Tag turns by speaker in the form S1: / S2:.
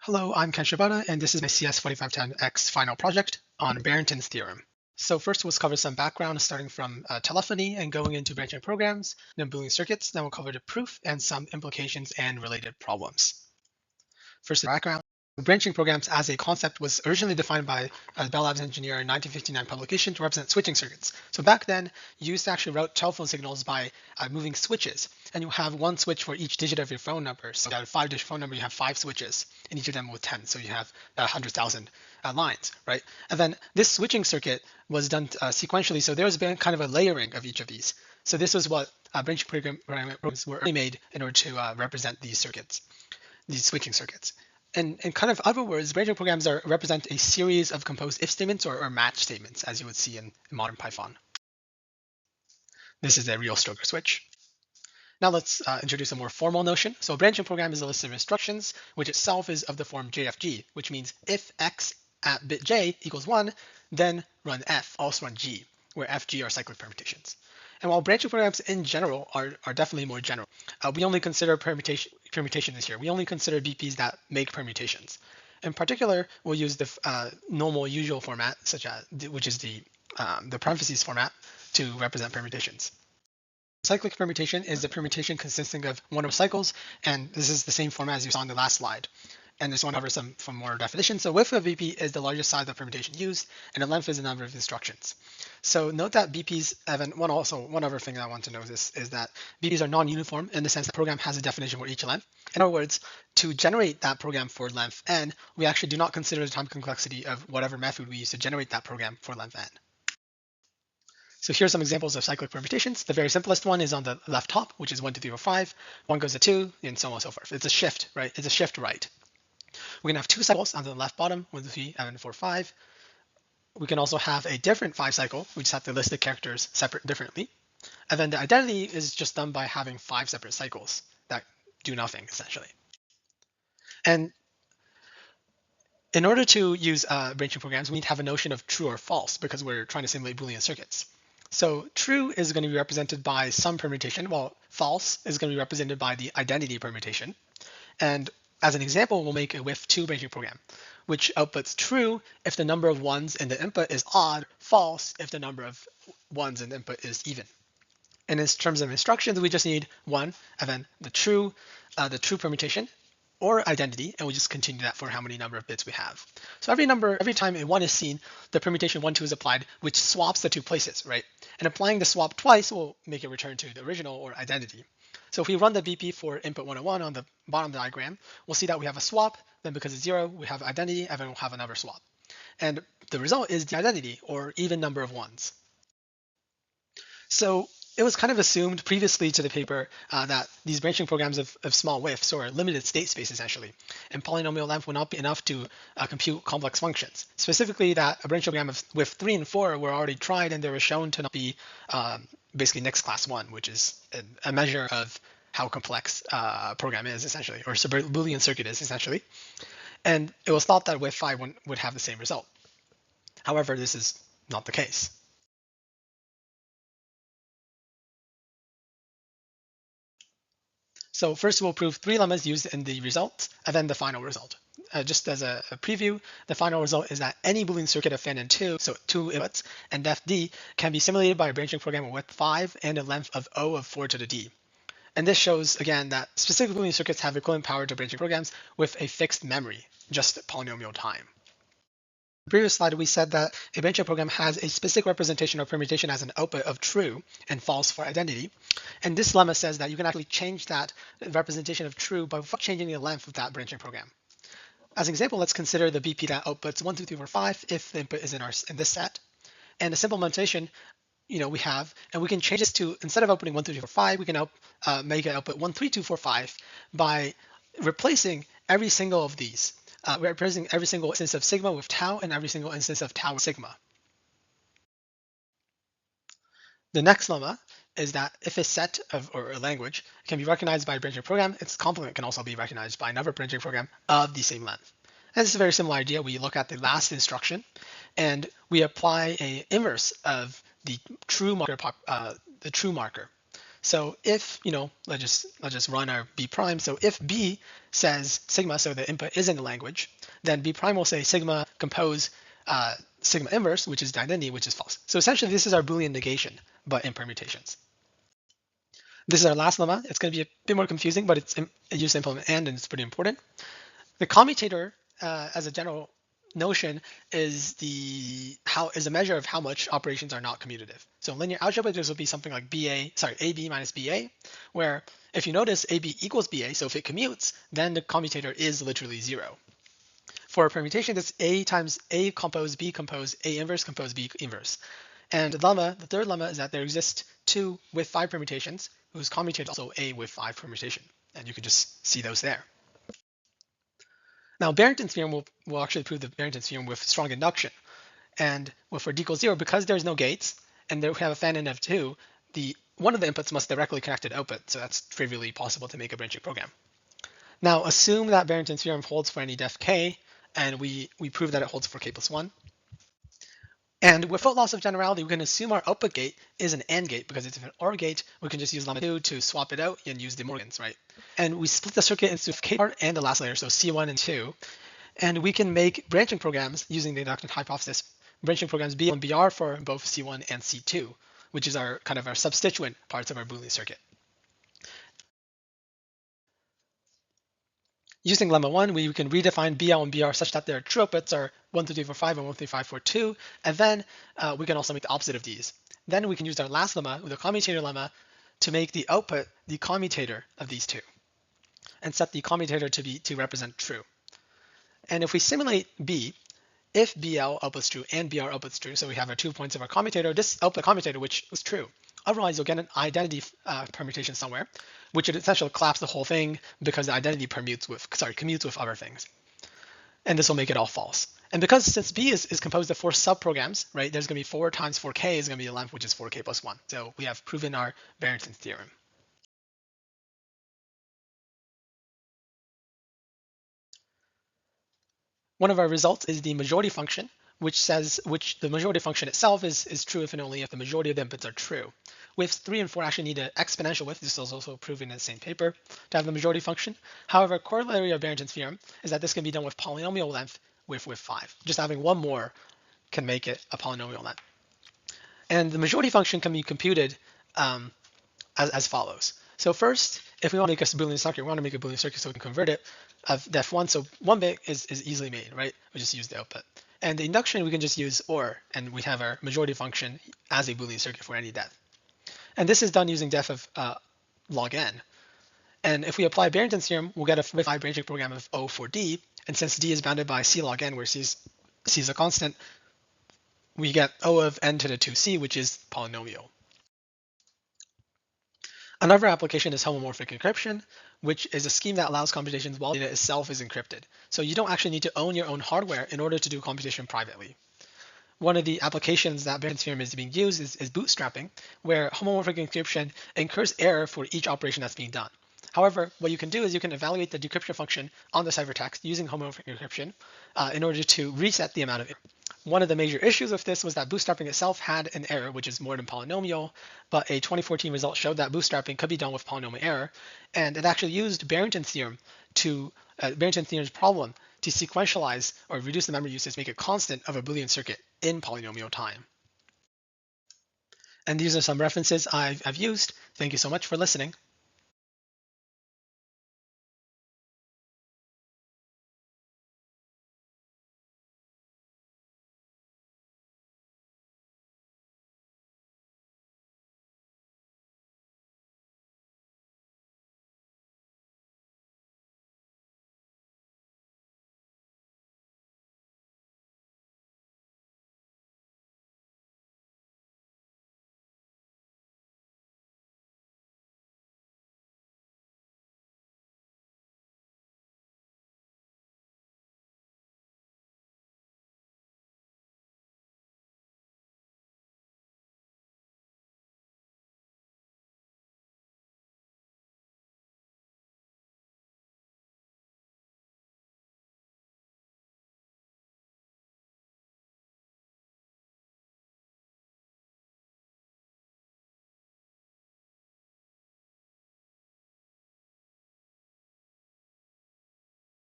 S1: Hello, I'm Ken Shibata, and this is my CS4510X final project on Barrington's theorem. So first we'll cover some background starting from telephony and going into branching programs, then Boolean circuits, then we'll cover the proof and some implications and related problems. First, the background. Branching programs as a concept was originally defined by a Bell Labs engineer in 1959 publication to represent switching circuits. So back then, you used to actually route telephone signals by moving switches, and you have one switch for each digit of your phone number. So you have a 5-digit phone number, you have 5 switches, and each of them with 10. So you have 100,000 lines, right? And then this switching circuit was done sequentially. So there's been kind of a layering of each of these. So this was what branching programs were made in order to represent these circuits, these switching circuits. And in kind of other words, branching programs represent a series of composed if statements or match statements, as you would see in modern Python. This is a real Stoker switch. Now let's introduce a more formal notion. So a branching program is a list of instructions, which itself is of the form JFG, which means if x at bit j equals 1, then run f, also run g, where fg are cyclic permutations. And while branching programs in general are definitely more general, we only consider permutations here. We only consider BPs that make permutations. In particular, we'll use the normal usual format, which is the parentheses format, to represent permutations. Cyclic permutation is the permutation consisting of one or more cycles, and this is the same format as you saw in the last slide. And this one covers some more definitions. So width of BP is the largest size of permutation used, and the length is the number of instructions. So note that BPs, one other thing I want to notice is that BPs are non-uniform in the sense that the program has a definition for each length. In other words, to generate that program for length n, we actually do not consider the time complexity of whatever method we use to generate that program for length n. So here's some examples of cyclic permutations. The very simplest one is on the left top, which is 1, 2, 3, 4, 5. 1 goes to 2, and so on and so forth. It's a shift, right? It's a shift right. We're going to have 2 cycles on the left bottom, 1, 2, 3, 4, 5. We can also have a different 5 cycle. We just have to list the characters separate differently. And then the identity is just done by having 5 separate cycles that do nothing, essentially. And in order to use branching programs, we need to have a notion of true or false because we're trying to simulate Boolean circuits. So true is going to be represented by some permutation, while false is going to be represented by the identity permutation. And as an example, we'll make a with2 branching program, which outputs true if the number of ones in the input is odd, false if the number of ones in the input is even. And in terms of instructions, we just need 1 and then the true permutation or identity, and we just continue that for how many number of bits we have. So every time a 1 is seen, the permutation 1, 2 is applied, which swaps the 2 places, right? And applying the swap twice will make it return to the original or identity. So if we run the BP for input 101 on the bottom diagram, we'll see that we have a swap, then because it's 0, we have identity, and then we'll have another swap. And the result is the identity, or even number of ones. So it was kind of assumed previously to the paper that these branching programs of small widths or limited state space essentially, and polynomial length would not be enough to compute complex functions. Specifically that a branching program of width 3 and 4 were already tried and they were shown to not be basically next class 1, which is a measure of how complex a program is essentially, or Boolean circuit is essentially. And it was thought that width 5 would have the same result. However, this is not the case. So first we'll prove 3 lemmas used in the result, and then the final result. Just as a preview, the final result is that any Boolean circuit of fn2, so 2 inputs, and def d can be simulated by a branching program with width 5 and a length of O of 4 to the d. And this shows, again, that specific Boolean circuits have equivalent power to branching programs with a fixed memory, just polynomial time. In the previous slide, we said that a branching program has a specific representation of permutation as an output of true and false for identity. And this lemma says that you can actually change that representation of true by changing the length of that branching program. As an example, let's consider the BP that outputs 1, 2, 3, 4, 5 if the input is in this set. And a simple implementation we have, and we can change this to, instead of outputting 1, 2, 3, 4, 5, we can make it output 1, 3, 2, 4, 5 by replacing every single of these. Representing every single instance of sigma with tau and every single instance of tau with sigma. The next lemma is that if a set or a language can be recognized by a branching program, its complement can also be recognized by another branching program of the same length. And this is a very similar idea. We look at the last instruction and we apply an inverse of the true marker. So if, let's just run our B prime. So if B says sigma, so the input is in the language, then B prime will say sigma compose sigma inverse, which is the identity, which is false. So essentially, this is our Boolean negation, but in permutations. This is our last lemma. It's going to be a bit more confusing, but it's used to implement and it's pretty important. The commutator, as a general notion, is a measure of how much operations are not commutative. So in linear algebra, this will be something like AB minus BA, where if you notice AB equals BA, so if it commutes, then the commutator is literally 0. For a permutation, it's A times A compose B compose A inverse compose B inverse. And the third lemma is that there exist 2 with 5 permutations, whose commutator is also A with 5 permutation. And you can just see those there. Now, Barrington's theorem will actually prove the Barrington's theorem with strong induction. And for d equals 0, because there's no gates, and there we have a fan-in of 2, one of the inputs must directly connect to the output. So that's trivially possible to make a branching program. Now, assume that Barrington's theorem holds for any def k, and we prove that it holds for k plus 1. And without loss of generality, we can assume our output gate is an AND gate, because it's an OR gate. We can just use lemma 2 to swap it out and use De Morgan's, right? And we split the circuit into k part and the last layer, so C1 and 2. And we can make branching programs using the inductive hypothesis, branching programs BL and BR for both C1 and C2, which is our kind of our substituent parts of our Boolean circuit. Using lemma 1, we can redefine BL and BR such that their true outputs are 1, 2, 3, 4, 5 and 1, 3, 5, 4, 2. And then we can also make the opposite of these. Then we can use our last lemma, the commutator lemma, to make the output the commutator of these two, and set the commutator to represent true. And if we simulate B, if BL outputs true and BR outputs true, so we have our 2 points of our commutator, this output commutator, which is true. Otherwise, you'll get an identity permutation somewhere, which would essentially collapse the whole thing because the identity commutes with other things. And this will make it all false. And because since B is composed of 4 subprograms, right, there's going to be 4 times 4k is going to be the length, which is 4k plus 1. So we have proven our Barrington's theorem. One of our results is the majority function, which the majority function itself is true if and only if the majority of the inputs are true. With 3 and 4 actually need an exponential width. This is also proven in the same paper to have the majority function. However, corollary of Barrington's theorem is that this can be done with polynomial length with 5. Just having one more can make it a polynomial length. And the majority function can be computed as follows. So first, if we want to make a Boolean circuit, we want to make a Boolean circuit so we can convert it of def1. So 1 bit is easily made, right? We just use the output. And the induction, we can just use OR, and we have our majority function as a Boolean circuit for any def. And this is done using def of log n. And if we apply Barrington's theorem, we'll get a 5 branching program of O for D. And since D is bounded by C log n, where C is a constant, we get O of n to the 2c, which is polynomial. Another application is homomorphic encryption, which is a scheme that allows computations while data itself is encrypted. So you don't actually need to own your own hardware in order to do computation privately. One of the applications that Barrington's theorem is being used is bootstrapping, where homomorphic encryption incurs error for each operation that's being done. However, what you can do is you can evaluate the decryption function on the ciphertext using homomorphic encryption in order to reset the amount of error. One of the major issues with this was that bootstrapping itself had an error, which is more than polynomial, but a 2014 result showed that bootstrapping could be done with polynomial error, and it actually used Barrington's theorem Barrington's theorem's problem to sequentialize or reduce the memory usage, make it constant of a Boolean circuit in polynomial time. And these are some references I've used. Thank you so much for listening.